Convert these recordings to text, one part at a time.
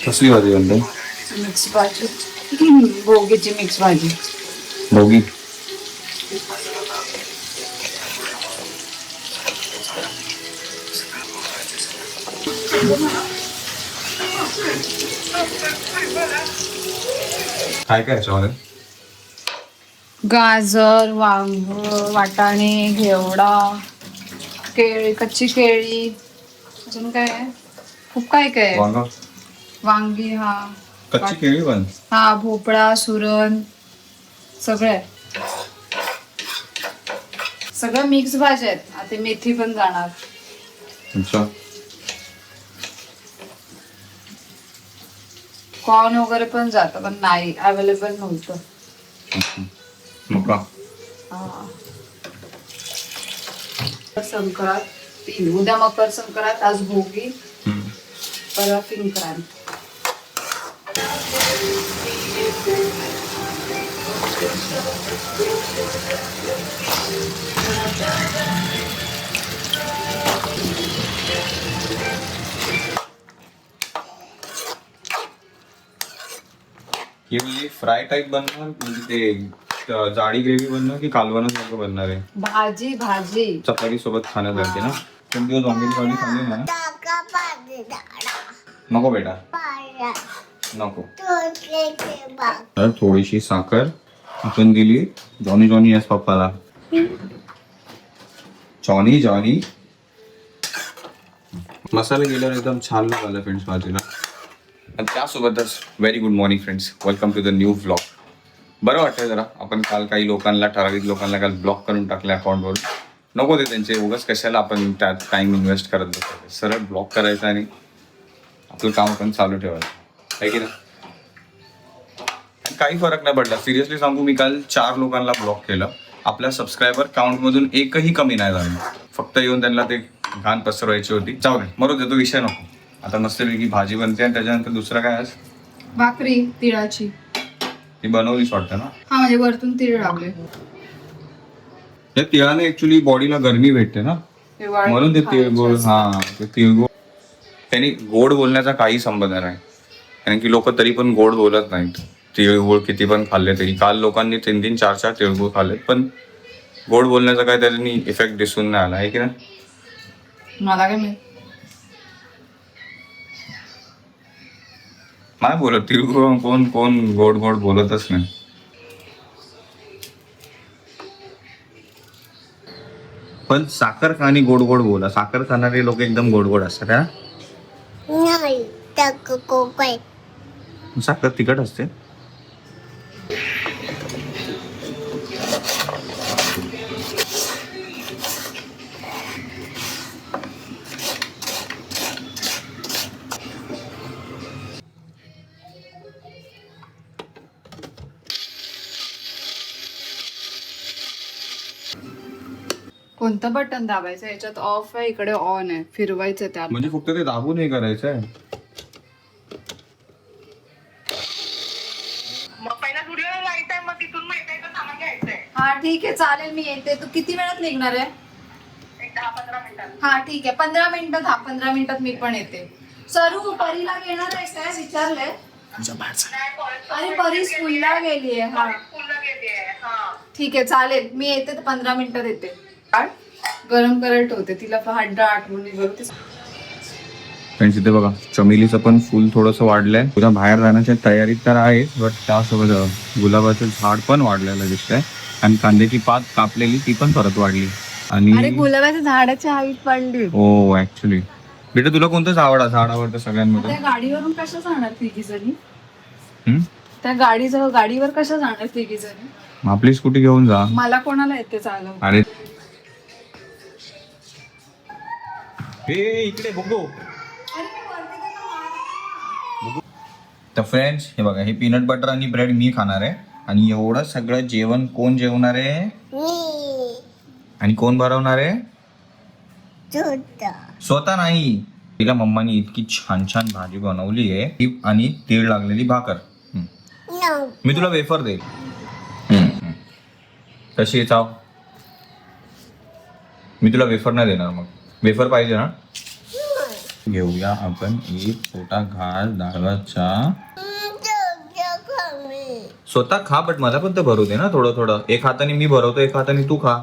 कसली भाजी बनते? मिक्स भाजी, भोगीची मिक्स भाजी. भोगी. काय काय याच्यामध्ये? गाजर, वांग, वाटाणे, घेवडा, केळी, कच्ची केळी, अजून काय आहे? खूप काय काय आहे. वांगा, वांगी, हा कच्ची केळी पण. हा, भोपळा, सुरण, सगळं सगळं मिक्स भाज्या आहेत. आता मेथी पण जाणार. अच्छा. कॉर्न वगैरे पण जातं, पण नाही अवेलेबल नव्हतं. मका. हा. संक्रांत, उद्या मकर संक्रांत, आज भोगी, परवा संक्रांत. ही म्हणजे फ्राय टाईप बनणार, म्हणजे ते जाडी ग्रेव्ही बनणार की कालवणासारखं बनणार आहे? भाजी भाजी चपाती सोबत खाण्यासाठी ना. पण दिवस वांग्याची भाजी खाल्ली ना. नको बेटा, नको. तर थोडीशी साखर आपण दिली. जॉनी जॉनी यस पप्पाला. Johnny Johnny. मसाला गेल्यावर एकदम छान झालं फ्रेंड्स भाजीला. आणि त्यासोबतच very good morning friends, welcome to the new vlog. बरं वाटतंय जरा. आपण काल काही लोकांना, ठराविक लोकांना काल ब्लॉक करून टाकले अकाउंटवरून. नको ते त्यांचे उगाच कशाला आपण त्यात टाइम इन्व्हेस्ट करत बसतो. सरळ ब्लॉक करायचं आणि आपलं काम आपण चालू ठेवायचं आहे की ना. काही फरक नाही पडला. सिरियसली सांगू, मी काल 4 लोकांना ब्लॉक केलं. आपल्या सबस्क्रायबर काउंटमधून एकही कमी नाही झालं. फक्त येऊन त्यांना ते घाण पसरवायची होती. जाऊ दे, मरू दे, तो विषय नको. आता मस्तपैकी भाजी बनते आणि त्याच्यानंतर दुसरं काय आज? भाकरी तिळाची. ती बनवलीच वाटतं ना. हा, म्हणजे वरतून तीळ लावले. त्या तिळाने ऍक्च्युली बॉडीला गरमी भेटते ना, म्हणून ते तिळगुळ. हा, ते तिळगुळ. त्यांनी गोड बोलण्याचा काही संबंध नाही, कारण की लोक तरी पण गोड बोलत नाहीत. तिळगुळ किती पण खाल्ले तरी. काल लोकांनी 3-3, 4-4 तिळगुळ खाल्ले, पण गोड बोलण्याचा काय त्यांनी इफेक्ट दिसून नाही आला आहे की ना. मला काय माहित. नाही बोलत तिळगुळ. कोण कोण गोड गोड बोलतच नाही. पण साखर खा आणि गोड गोड बोला. साखर खाणारे लोक एकदम गोड गोड असतात. हा, साखर तिखट असते. कोणतं बटन दाबायचं? याच्यात ऑफ आहे, इकडे ऑन आहे. फिरवायचं त्या. म्हणजे फक्त ते दाबून हे करायचं आहे. हा ठीक आहे, चालेल, मी येते. तू किती वेळात निघणार आहे? 10-15 मिनिटात. हा ठीक आहे, 15 मिनिटात. हा, 15 मिनिटात मी पण येते. सरू, परीला घेणार आहेस काय विचारलंय? अरे, परी स्कूलला गेली आहे. हा ठीक आहे, चालेल, मी येते. तर 15 मिनिटात येते. गरम करायला ठेवते तिला. हड्डा आठवून फ्रेंड्स, इथे बघा, चमेलीचं पण फुल थोडंसं वाढलंय. उद्या बाहेर जाण्याच्या तयारीत तर आहे, बट त्यासोबत गुलाबाचं झाड पण वाढलेलं दिसतंय. आणि कांद्याची पात कापलेली ती पण परत वाढली. आणि गुलाबाच्या झाडाच्या हवीत पडली. हो, ऍक्च्युली बेटा, तुला कोणतं झाड आवडतं सगळ्यांमध्ये? त्या गाडीवरून कशा जाणार तिघी जणी? त्या गाडीवर कशा जाणार तिघी जणी? आपली स्कूटी घेऊन जा. मला कोणाला येते चालव? अरे इकडे बघू. तर फ्रेंड्स, हे बघा, हे पीनट बटर आणि ब्रेड मी खाणार आहे. आणि एवढं सगळं जेवण कोण जेवणार आहे? आणि कोण भरवणार आहे? स्वतः नाही. तिला मम्मानी इतकी छान छान भाजी बनवली आहे आणि तीळ लागलेली भाकर. मी तुला वेफर देईल. कशी आहे चाव? मी तुला वेफर नाही देणार. मग वेफर पाहिजे ना? घेऊया आपण एक छोटा घास डाळवाचा. स्वतः खा, बट मला पण तर भरू दे ना थोडं थोडं. एक हाताने मी भरवतो, एक हाताने तू खा.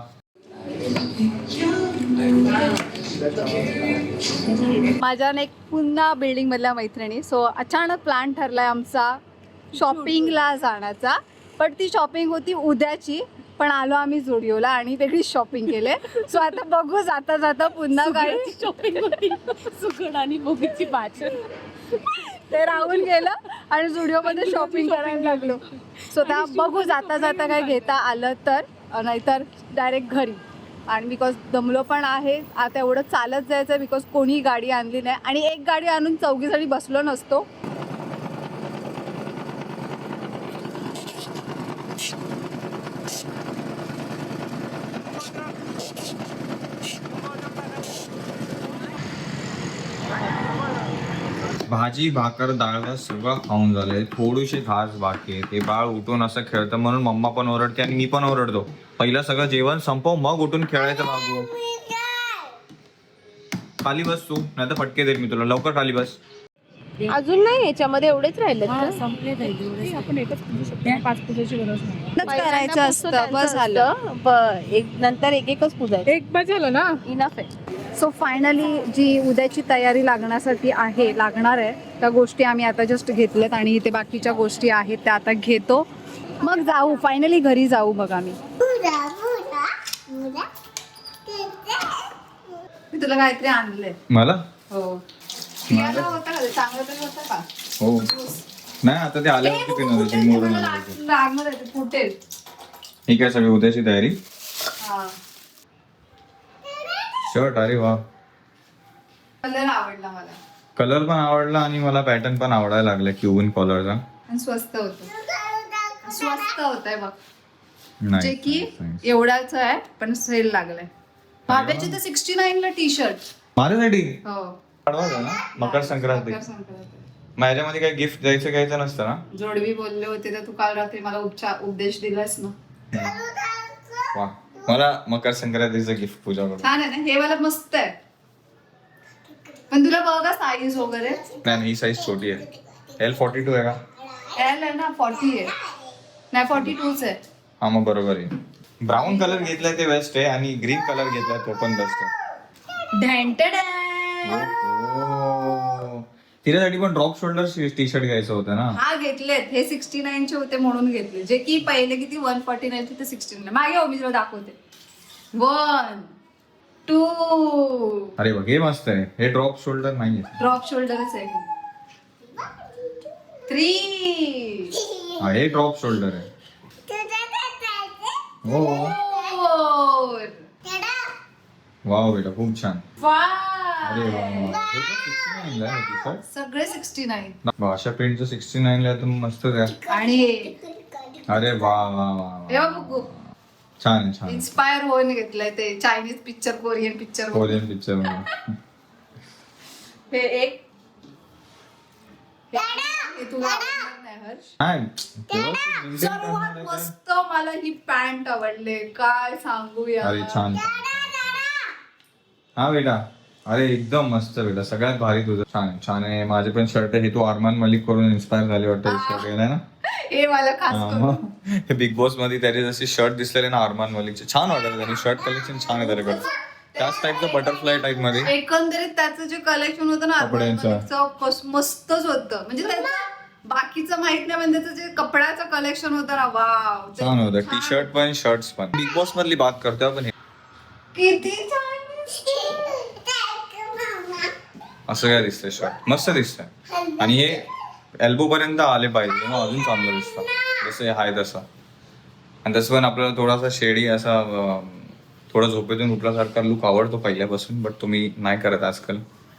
माझ्या एक पुन्हा बिल्डिंग मधल्या मैत्रिणी. सो अचानक प्लॅन ठरलाय आमचा शॉपिंगला जाण्याचा. पण ती शॉपिंग होती उद्याची, पण आलो आम्ही झुडिओला आणि वेगळी शॉपिंग केले. सो आता बघू जाता जाता पुन्हा काय शॉपिंग होती. सुकट आणि बोगीची भाजी ते राहून गेलं आणि झुडिओमध्ये शॉपिंग करायला लागलो. सो त्या बघू जाता जाता काय घेता आलं तर, नाहीतर डायरेक्ट घरी. आणि बिकॉज दमलो पण आहे आता, एवढं चालत जायचं बिकॉज कोणी गाडी आणली नाही आणि एक गाडी आणून चौघीसाठी बसलो नसतो. भाजी भाकर डाळ सगळं खाऊन झालंय. थोडीशी घास बाकी आहे. ते बाळ उठून असं खेळतं म्हणून मम्मा पण ओरडते आणि मी पण ओरडतो. पहिलं सगळं जेवण संपव, मग उठून खेळायचं बाबू. खाली बस तू, नाही तर फटके देईल मी तुला. लवकर खाली बस. अजून नाही, याच्यामध्ये एवढेच राहिले. आपण एकच पूजू शकतो, 5 पूजाची गरज नाही. करायचं असतं, बस झालं. नंतर एक एकच पूजायचं. एक बस झालं ना. इनफ आहे. सो फायनली जी उद्याची तयारी लागण्यासाठी लागणार आहे त्या गोष्टी आम्ही आता जस्ट घेतल्यात आणि इथे बाकीच्या गोष्टी आहेत त्या आता घेतो. मग जाऊ, फायनली घरी जाऊ. बघ आम्ही मी तुला काहीतरी आणलंय. मला हो पियाला होतं का ते? चांगलं तरी होतं का? हो नाही, आता ते आल्यावरती पिणार मोडून आलं. लागणार आहे ते, फुटेल. ठीक आहे, सगळी उद्याची तयारी. हा शर्ट, अरे वा. कलर आवडला मला. कलर पण आवडला आणि मला पॅटर्न पण आवडायला लागला क्युबन कॉलरचा. आणि स्वस्त होत आहे बघ. नाही जे की एवढाच आहे पण सेल लागलाय. भाभ्याची तर 69 ला टी शर्ट. माझ्यासाठी हो पाडवा ना, मकर संक्रांती. मकर संक्रांती. माझ्यामध्ये काही गिफ्ट घ्यायचं नसतं ना. जोडवी बोलले होते तर तू काल रात्री मला उपदेश दिलास ना. वा, मला मकर संक्रांतीचं गिफ्ट पूजा करू. छान आहे ना हे वाला, मस्त आहे. पण तुला बघा साईज वगैरे. नाही, ही साईज छोटी आहे. L42 आहे का? एल आहे ना, 40 आहे. नाही 42च आहे. हा मग बरोबर आहे. ब्राऊन कलर घेतलाय ते बेस्ट आहे आणि ग्रीन कलर घेतलाय तो पण बेस्ट आहे. हो. तिच्यासाठी पण ड्रॉप शोल्डर टी शर्ट घ्यायचं होतं ना. हा घेतलेत, हे 69 चे होते म्हणून घेतले. जे की पहिले किती 149 चे, 69 मागे हो, मी तुला दाखवते. 1 2 अरे बघ, हे मस्त आहे. हे ड्रॉप शोल्डर नाहीये. ड्रॉप शोल्डरच आहे. 3 हा, हे ड्रॉप शोल्डर आहे. हो. 4 वाव बेटा, खूप छान. 5 अरे वा वा. हे पण 69 ला आहे टी शर्ट. सगळे 69. अशा प्रिंटचं 69 ला आहे तर मस्तच आहे. आणि अरे वा वा वा हे वा. बघ छान आहे, छान. इन्स्पायर होऊन घेतलंय ते Chinese picture, Korean picture. Korean picture मध्ये. हे एक हे तुला आवडणार नाही हर्ष. नाही, व्यवस्थित maintain सर्वात करणार आहे मस्त मला ही पॅन्ट आवडले, काय सांगूया. का? अरे छान. हा बेटा, अरे एकदम मस्त बेटा, सगळ्यात भारी तुझं. छान आहे, छान आहे. माझे पण शर्ट हे तू अरमान मलिक करून इन्स्पायर झाले वाटतं. शर्ट गेलाय ना. हे मला खास हा, करून. मग हे बिग बॉस मध्ये त्याचे जसे शर्ट दिसलेले ना अरमान मलिकचे, छान वाटत. त्यांनी शर्ट कलेक्शन छान आहे त्याच्याकडे. त्याच टाईपचं बटरफ्लाय टाईप मध्ये. एकंदरीत त्याचं जे कलेक्शन होतं ना कपड्यांचं. मस्तच होतं. म्हणजे त्याचं बाकीचं माहित नाही, पण त्याचं जे कपड्याचं कलेक्शन होतं ना, वाव छान होतं. टी शर्ट पण, शर्ट्स पण. बिग बॉस मधली बात करतोय आपण. हे किती छान. असं काय दिसतंय शर्ट, मस्त दिसतंय. आणि हे एल्बो पर्यंत आले पाहिजे मग अजून चांगलं दिसतं. जसं हे आहे तसं. आणि तसं पण आपल्याला थोडासा शेडी असा थोडा झोपेतून उठल्यासारखा लुक आवडतो पहिल्यापासून, बट तुम्ही नाही करत आजकाल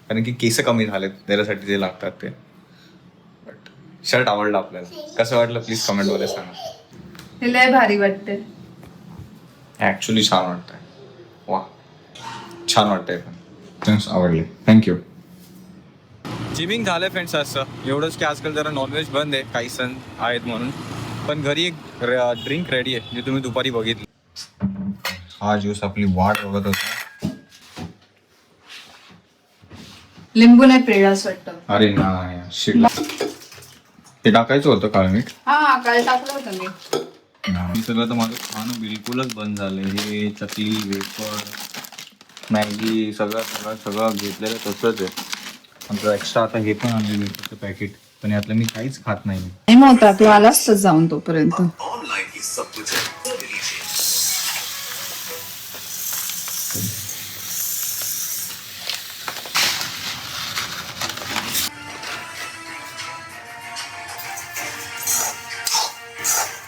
कारण की केस कमी झालेत त्याच्यासाठी जे लागतात ते. बट शर्ट आवडलं आपल्याला. कसं वाटलं प्लीज कमेंट मध्ये सांगा. हे लय भारी वाटते. ऍक्च्युली छान वाटतंय. वा छान वाटतंय पण फ्रेंड्स आवडले थँक्यू. जिमिंग झालंय फ्रेंड्स असं एवढंच की आजकाल जरा नॉनव्हेज बंद आहे काही सण आहेत म्हणून. पण घरी एक ड्रिंक रेडी आहे जे तुम्ही दुपारी बघितली. हा ज्यूस आपली वाट बघत होता. लिंबू नाही पिळलं असं वाटतं. अरे नाही शिट ते टाकायचं होतं काळ मीठ. हा काल टाकलं होतं मी. मी सगळं तर माझं खाणं बिलकुलच बंद झालंय. हे चकली वेफर मॅगी सगळं सगळं सगळं घेतलेलं तसंच आहे. आमचं एक्स्ट्रा आता हे पण आणलं वेफरचं पॅकेट पण यातलं मी काहीच खात नाही. टाइम होता तू आलास तर जाऊन तोपर्यंत.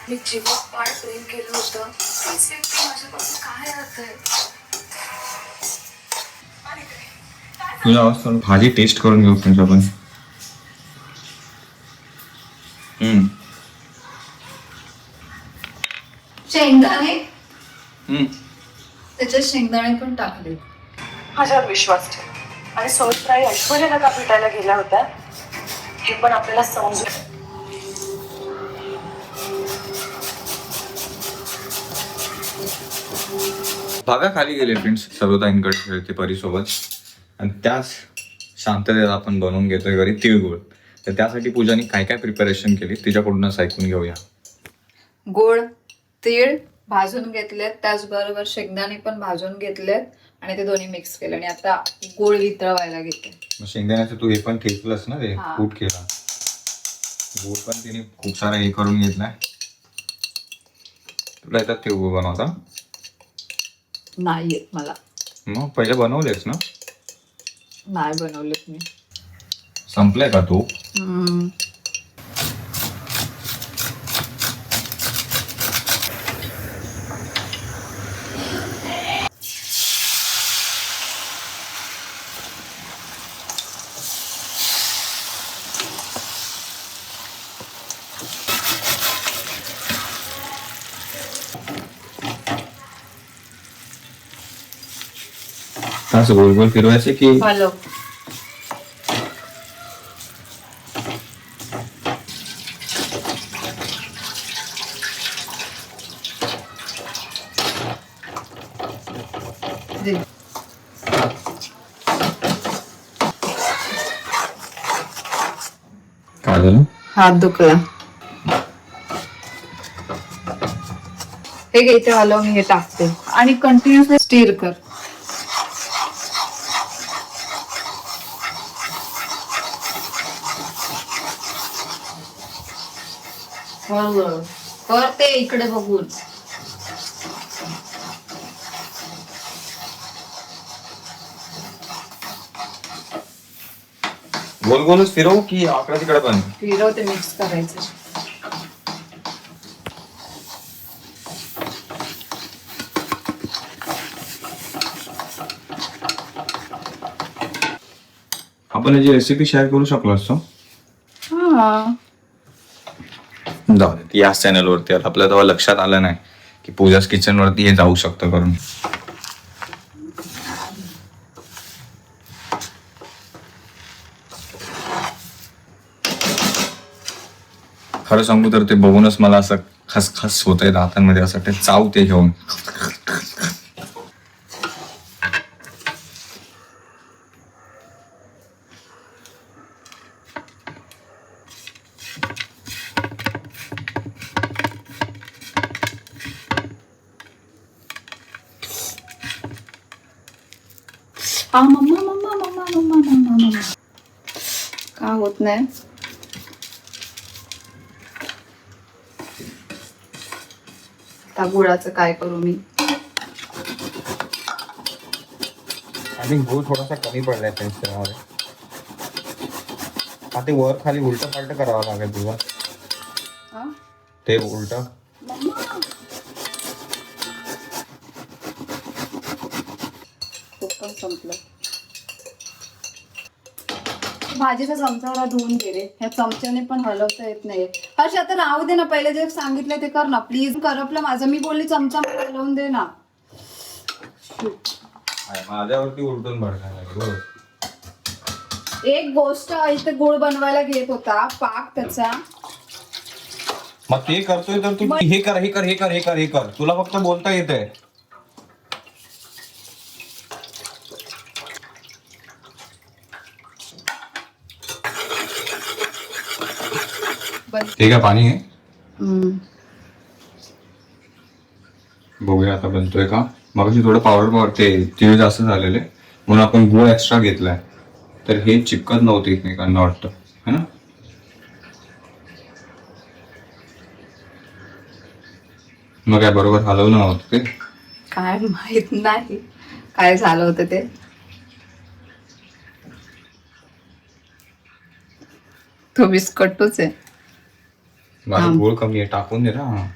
मी जेव्हा फार प्रेम केलं होतं तीच व्यक्ती माझ्यापासून काय राहतंय. तुझ्या आवाज भाजी टेस्ट करून घेऊ फ्रेंड्स आपण. शेंगदाणे त्याच्यात शेंगदाणे पण टाकले. माझ्यावर विश्वास ठेव आणि सोयीप्राई ऐश्वर्याला का भेटायला गेल्या होत्या हे पण आपल्याला समजू. भागा खाली गेले फ्रेंड्स सर्वताईंकडे खेळते परीसोबत आणि त्याच शांततेत आपण बनवून घेतोय घरी तिळगुळ. तर त्यासाठी पूजाने काय काय प्रिपरेशन केली तिच्याकडूनच ऐकून घेऊया. गोड तीळ भाजून घेतलेत त्याचबरोबर शेंगदाणे पण भाजून घेतलेत आणि ते दोन्ही मिक्स केले आणि आता गोड वितळवायला घेते. मग शेंगदाण्याचं तू हे पण ठेचलंस ना ते हा. कूट केला. गोड पण तिने खूप सारा हे करून घेतलाय. तुला येतात तिळगुळ बनवता? नाही येत मला. मग पहिले बनवलेस ना? नाही बनवलेत मी. संपलाय का तू? असं गोल गोल फिरवायचे की हॅलो काय झालं? हात दुखला. हे घे इथे हलवून हे टाकते आणि कंटिन्युअसली स्टीर कर. कर ते इकडे बघून. गोल गोलच फिरवू की आकडा तिकडे पण? फिरवते मिक्स करायचं. आपण याची रेसिपी शेअर करू शकलो असतो. हा जाऊ दे याच चॅनलवरती आपल्या तेव्हा लक्षात आलं नाही की पूजाच किचन वरती हे जाऊ शकतं करून. खरं सांगू तर ते बघूनच मला असं खसखस होतंय दातांमध्ये असं ते चावते घेऊन. मम्मा का होत नाही? आता गुळाचं काय करू मी? आय थिंक गूळ थोडासा कमी पडलाय फ्रेंड्स त्यामध्ये. हा ते वर खाली उलट पालट करावं लागेल तुला. हा? ते उलट पण संपलं. भाजीचा चमचाला धुवून घे रे. ह्या चमच्याने पण हलवता येत नाही. हर्ष आता राहू दे ना, पहिले जे सांगितलं ते कर ना प्लीज. करपलं माझं. मी बोलली चमचा हलवून दे ना. माझ्यावरती उलटून भडकायला लागेल बरोबर. एक गोष्ट इथे गुळ बनवायला घेत होता पाक त्याचा. मग ते करतोय तर तू हे कर हे कर हे कर हे कर हे कर, तुला फक्त बोलता येतंय. बस. ठीक आहे, पाणी आहे. बघूया आता बनतोय का. मगाशी थोडं पावडर ते तीळ जास्त झालेले म्हणून आपण गुळ एक्स्ट्रा घेतलाय, तर हे चिपकत नव्हते एकमेकांना वाटतं है ना. मग काय बरोबर हलवलं नव्हतं ते. काय माहित नाही काय झालं होतं ते. तो बिस्कटच आहे. माझं गुळ कमी आहे, टाकून दे ना.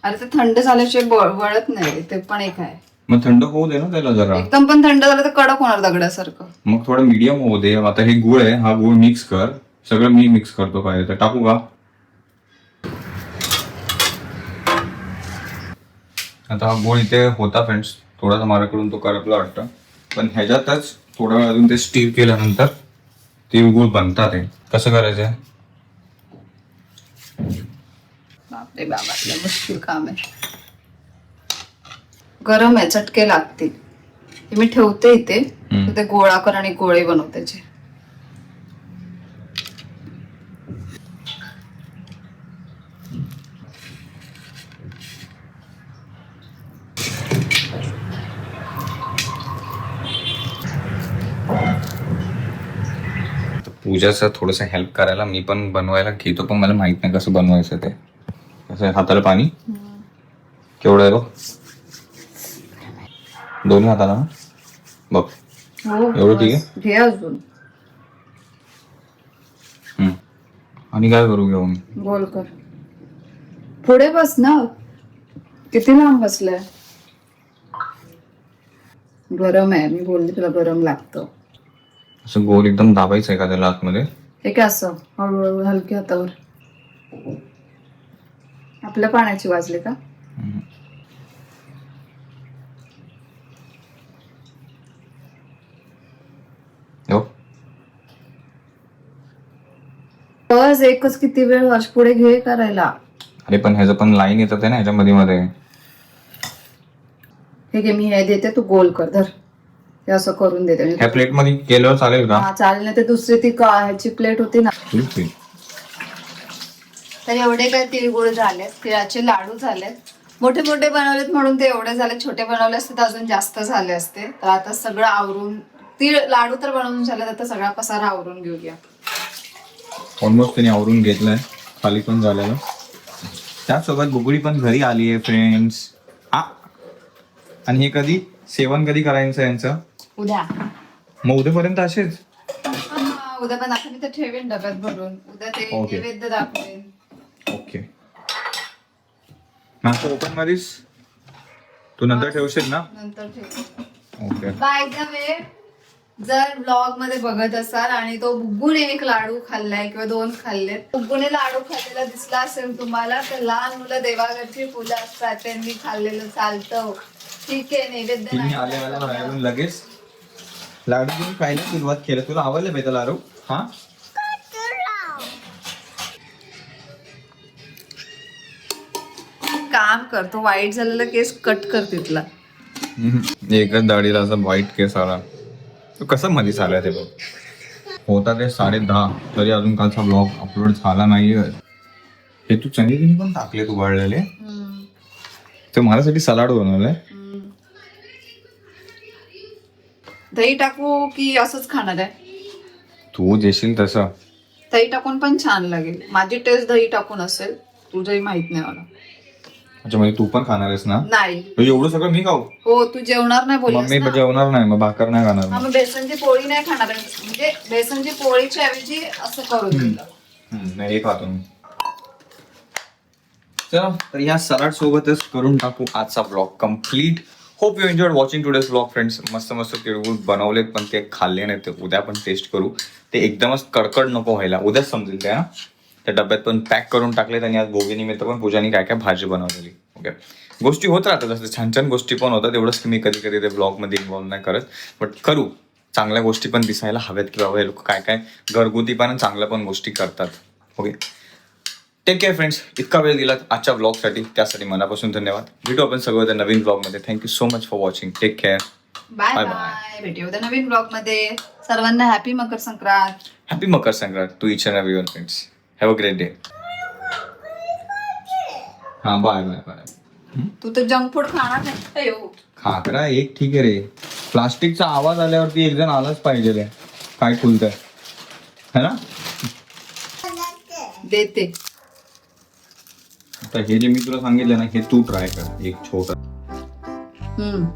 अरे ते थंड झाल्याशिवाय वळत नाही ते पण एक आहे. मग थंड होऊ दे ना त्याला जरा. एकदम पण थंड झालं तर कडक होणार दगडासारखं. मग थोडं मीडियम होऊ दे. आता हे गुळ आहे, हा गुळ मिक्स कर. सगळं मी मिक्स करतो. काय तर टाकू का. आता हा गुळ इथे होता फ्रेंड्स, थोडासा माझ्याकडून तो करपला वाटतं, पण ह्याच्यातच थोडा वेळ अजून ते स्टीव केल्यानंतर ते गुळ बनतात. हे कसं करायचं आहे. बापरे बाबा लय मुश्किल काम आहे. गरम आहे, चटके लागतील. हे मी ठेवते इथे, तर ते गोळा कर आणि गोळे बनव त्याचे. पूजाचं थोडंसं हेल्प करायला मी पण बनवायला घेतो, पण मला माहित नाही कसं बनवायचं ते. कसं आहे, हाताला पाणी केवढं आहे बघ, दोन्ही हाताला ना बघ. हो एवढं ठीक आहे. घे अजून. आणि काय करू घेऊन. गोल कर. पुढे बस ना, किती लांब बसलाय. गरम आहे, मी बोलली तुला गरम लागतं. असं गोल एकदम दाबायचं आहे का त्याला आतमध्ये. हे काय असं हळूहळू हलक्या हातावर. आपल्या पाण्याची वाजली का. हो बस एकच किती वेळ वर्ष पुढे घे करायला. अरे पण ह्याचं पण लाईन येतात आहे ना ह्याच्या मध्ये मध्ये. ठीक आहे, मी हे देते, तू गोल कर. धर, हे असं करून देते. ह्या प्लेट मध्ये केल्यावर चालेल का. हा चालेल ना. ते दुसरी ती ह्याची प्लेट होती ना. तर एवढे काय तिळगुळ झालेत, तिळाचे लाडू झालेत. मोठे मोठे बनवलेत म्हणून ते एवढे झाले. छोटे बनवले असते तर अजून जास्त झाले असते. तर आता सगळं आवरून, तीळ लाडू तर बनवून झाले, आता सगळा पसारा आवरून घेऊया. ऑलमोस्ट त्यांनी आवरून घेतलंय, खाली पण झालेलं. त्याचसोबत बुगुडी पण घरी आली आहे फ्रेंड्स. आणि हे कधी सेवन कधी करायचं यांचं. उद्या. मग उद्यापर्यंत असेच. उद्या पण आता मी तर ठेवेन डब्यात भरून. उद्या ते Okay. नैवेद्य दाखवेन. ओके. नाश्ता ओपन मध्येच तू नंतर ठेवशील ना. नंतर ठेवेन. ओके. बाय द वे, जर ब्लॉग मध्ये बघत असाल आणि तो बुग्गूने एक लाडू खाल्लाय किंवा 2 खाल्लेत, बुग्गूने लाडू खाल्लेला दिसला असेल तुम्हाला, तर लहान मुलं देवाघरची फुलं असतात, त्यांनी खाल्लेलं चालतं. ठीक आहे, नैवेद्य तुम्ही नाही आले बाहेरून लगेच लाडू घेऊन खायला सुरुवात केलं. तुला आवडलं पाहिजे लाडू. हा काम करतो. वाईट झालेला केस कट कर तिथला. एकच दाढीला असा व्हाईट केस आला. तो कसं मध्ये आलाय ते बघ. होता ते 10:30 तरी अजून कालचा ब्लॉग अपलोड झाला नाही. हे तू चणे पण टाकले तू उघडलेले. ते माझ्यासाठी सलाड बनवलंय. दही टाकू की असंच खाणार आहे. तू देशील तसं. दही टाकून पण छान लागेल. माझी टेस्ट दही टाकून असेल, तुझंही माहित नाही मला. अच्छा म्हणजे तू पण खाणार आहेस ना. नाही. एवढं सगळं मी खाऊ. हो, तू जेवणार नाही मग बोललास मी ना. जेवणार नाही, मग भाकर नाही खाणार. हा, मग बेसनची पोळी नाही खाणार आहे. म्हणजे बेसनची पोळीच्या ऐवजी असं करून दिलं. नाही हे खातो मी. चला तर या सलाड सोबतच करून टाकू आजचा blog complete. Hope you enjoyed watching today's blog friends. मस्त मस्त तिळगुळ बनवलेत, पण ते खाल्ले नाही. ते उद्या पण टेस्ट करू. ते एकदमच कडकड नको व्हायला, उद्याच समजेल त्या. त्या डब्यात पण पॅक करून टाकलेत. आणि आज भोगी निमित्त पण पूजानी काय काय भाजी बनवलेली. ओके, गोष्टी होत राहतात, जसं छान छान गोष्टी पण होतात, एवढंच की मी कधी कधी ते ब्लॉगमध्ये इन्व्हॉल्व नाही करत, बट करू. चांगल्या गोष्टी पण दिसायला हव्यात की बाबा हे लोक काय काय घरगुती पण आणि चांगल्या पण गोष्टी करतात. Okay, take care friends. इतका वेळ दिलात आजच्या ब्लॉगसाठी, त्यासाठी मनापासून धन्यवाद. भेटू आपण सगळं नवीन ब्लॉगमध्ये. Thank you so much for watching. Take care. Bye Bye bye. भेटूया उद्या नवीन ब्लॉग मध्ये. सर्वांना happy Makar Sankrant. Happy Makar Sankrant to each and everyone friends. Have a great day. हां, बाय बाय बाय. तू तर जंक फूड खाणार नाही हो. खाकरा एक ठीक आहे रे, प्लास्टिकचा आवाज आल्यावरती एक जण आलाच पाहिजे रे. काय खुलतंय है ना. देते. आता हे जे मी तुला सांगितलं ना, हे तू ट्राय कर एक छोटा. हम्म.